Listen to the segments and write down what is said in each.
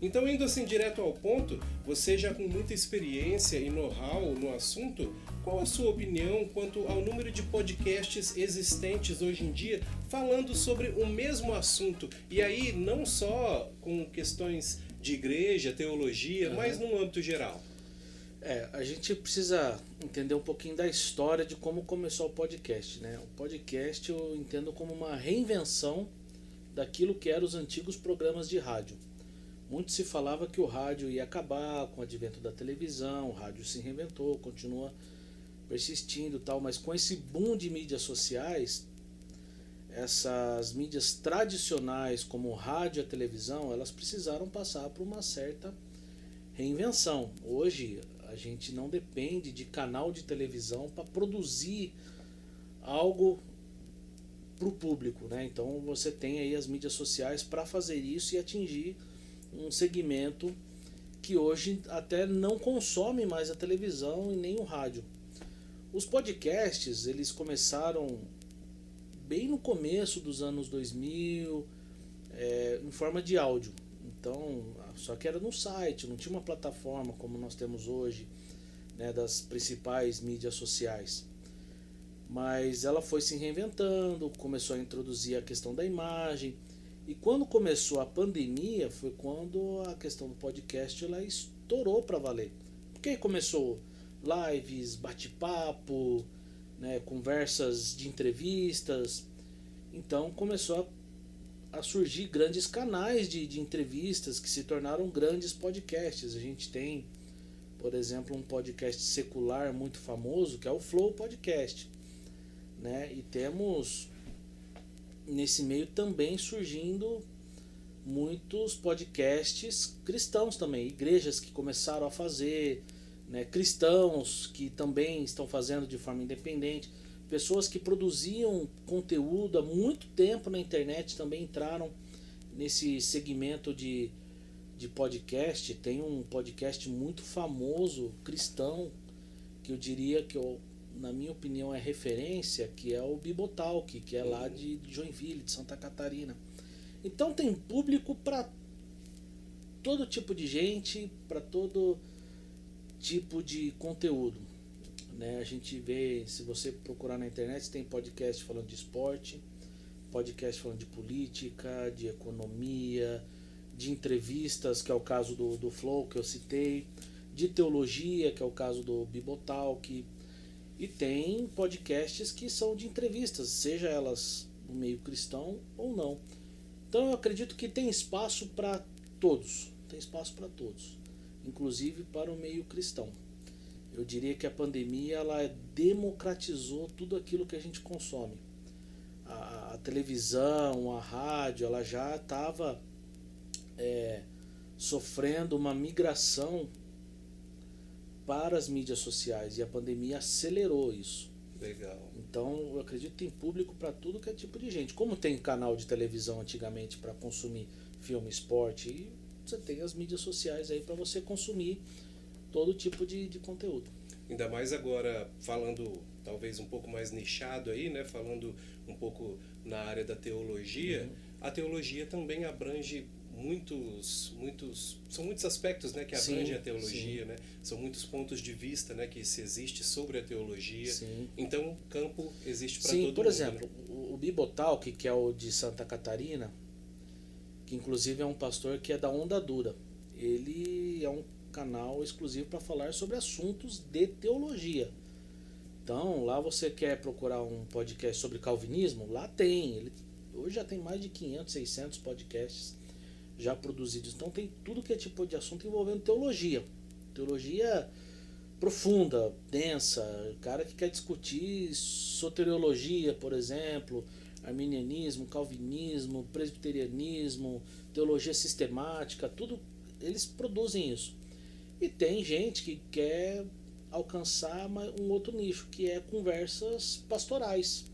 Então, indo assim direto ao ponto, você já com muita experiência e know-how no assunto, qual a sua opinião quanto ao número de podcasts existentes hoje em dia falando sobre o mesmo assunto? E aí, não só com questões de igreja, teologia, mas no âmbito geral. A gente precisa entender um pouquinho da história de como começou o podcast, né? O podcast eu entendo como uma reinvenção daquilo que eram os antigos programas de rádio. Muito se falava que o rádio ia acabar com o advento da televisão, o rádio se reinventou, continua persistindo e tal, mas com esse boom de mídias sociais, essas mídias tradicionais como o rádio e a televisão, elas precisaram passar por uma certa reinvenção. Hoje a gente não depende de canal de televisão para produzir algo para o público, né? Então você tem aí as mídias sociais para fazer isso e atingir um segmento que hoje até não consome mais a televisão e nem o rádio. Os podcasts, eles começaram bem no começo dos anos 2000, em forma de áudio. Então, só que era no site, não tinha uma plataforma como nós temos hoje, né, das principais mídias sociais. Mas ela foi se reinventando, começou a introduzir a questão da imagem. E quando começou a pandemia, foi quando a questão do podcast ela estourou para valer. Porque aí começou lives, bate-papo, né, conversas de entrevistas. Então começou a surgir grandes canais de entrevistas que se tornaram grandes podcasts. A gente tem, por exemplo, um podcast secular muito famoso que é o Flow Podcast, né? E temos nesse meio também surgindo muitos podcasts cristãos também, igrejas que começaram a fazer, né? Cristãos que também estão fazendo de forma independente. Pessoas que produziam conteúdo há muito tempo na internet também entraram nesse segmento de podcast. Tem um podcast muito famoso, cristão, que eu diria que, na minha opinião, é referência, que é o Bibotalk, que é lá de Joinville, de Santa Catarina. Então tem público para todo tipo de gente, para todo tipo de conteúdo. Né, a gente vê, se você procurar na internet, tem podcast falando de esporte, podcast falando de política, de economia, de entrevistas, que é o caso do Flow que eu citei, de teologia, que é o caso do Bibotalk, e tem podcasts que são de entrevistas, seja elas no meio cristão ou não. Então eu acredito que tem espaço para todos, inclusive para o meio cristão. Eu diria que a pandemia ela democratizou tudo aquilo que a gente consome. A televisão, a rádio, ela já estava sofrendo uma migração para as mídias sociais e a pandemia acelerou isso. Legal. Então eu acredito que tem público para tudo que é tipo de gente. Como tem canal de televisão antigamente para consumir filme, esporte, e você tem as mídias sociais aí para você consumir todo tipo de conteúdo. Ainda mais agora falando talvez um pouco mais nichado aí, né? Falando um pouco na área da teologia. A teologia também abrange são muitos aspectos, né, que abrangem a teologia, né? São muitos pontos de vista, né, que se existe sobre a teologia. Sim. Então, campo existe para todo mundo. Por exemplo, né? O Bibotalk, que é o de Santa Catarina, que inclusive é um pastor que é da Onda Dura. Ele é um canal exclusivo para falar sobre assuntos de teologia. Então, lá você quer procurar um podcast sobre calvinismo? Lá tem. Ele hoje já tem mais de 500, 600 podcasts já produzidos. Então tem tudo que é tipo de assunto envolvendo teologia. Teologia profunda, densa. Cara que quer discutir soteriologia, por exemplo, arminianismo, calvinismo, presbiterianismo, teologia sistemática, tudo eles produzem isso. E tem gente que quer alcançar um outro nicho, que é conversas pastorais.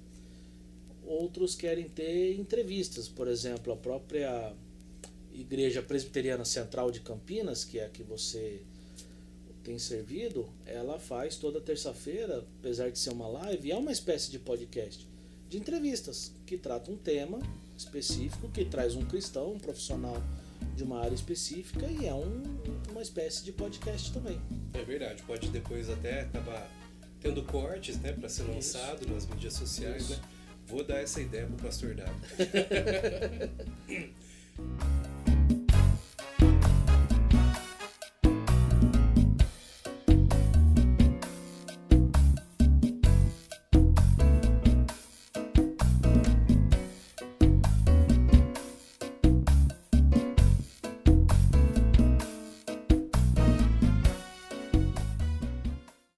Outros querem ter entrevistas, por exemplo, a própria Igreja Presbiteriana Central de Campinas, que é a que você tem servido, ela faz toda terça-feira, apesar de ser uma live, é uma espécie de podcast de entrevistas, que trata um tema específico, que traz um cristão, um profissional de uma área específica e é uma espécie de podcast também. É verdade, pode depois até acabar tendo cortes, né, para ser lançado nas mídias sociais, né? Vou dar essa ideia pro pastor Dado.